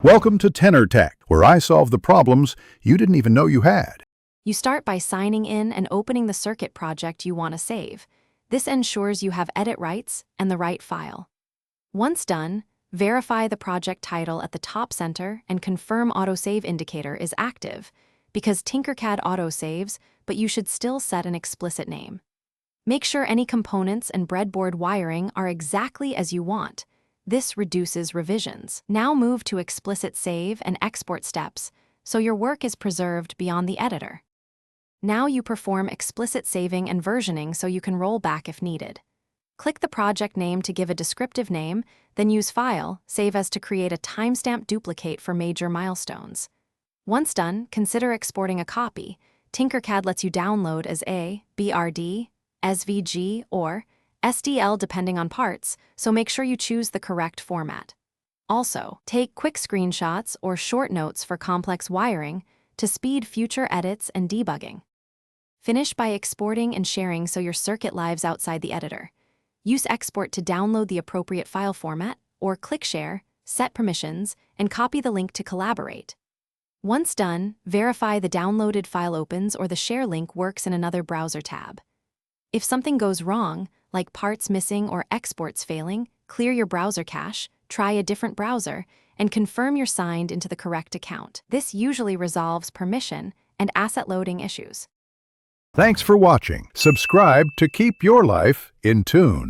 Welcome to Tenor Tech, where I solve the problems you didn't even know you had. You start by signing in and opening the circuit project you want to save. This ensures you have edit rights and the right file. Once done, verify the project title at the top center and confirm autosave indicator is active, because Tinkercad autosaves, but you should still set an explicit name. Make sure any components and breadboard wiring are exactly as you want. This reduces revisions. Now move to explicit save and export steps, so your work is preserved beyond the editor. Now you perform explicit saving and versioning so you can roll back if needed. Click the project name to give a descriptive name, then use File, Save As to create a timestamp duplicate for major milestones. Once done, consider exporting a copy. Tinkercad lets you download as a, BRD, SVG, or SDL depending on parts, so make sure you choose the correct format. Also, take quick screenshots or short notes for complex wiring to speed future edits and debugging. Finish by exporting and sharing so your circuit lives outside the editor. Use Export to download the appropriate file format, or click Share, set permissions, and copy the link to collaborate. Once done, verify the downloaded file opens or the share link works in another browser tab. If something goes wrong, like parts missing or exports failing, clear your browser cache, try a different browser, and confirm you're signed into the correct account. This usually resolves permission and asset loading issues. Thanks for watching. Subscribe to keep your life in tune.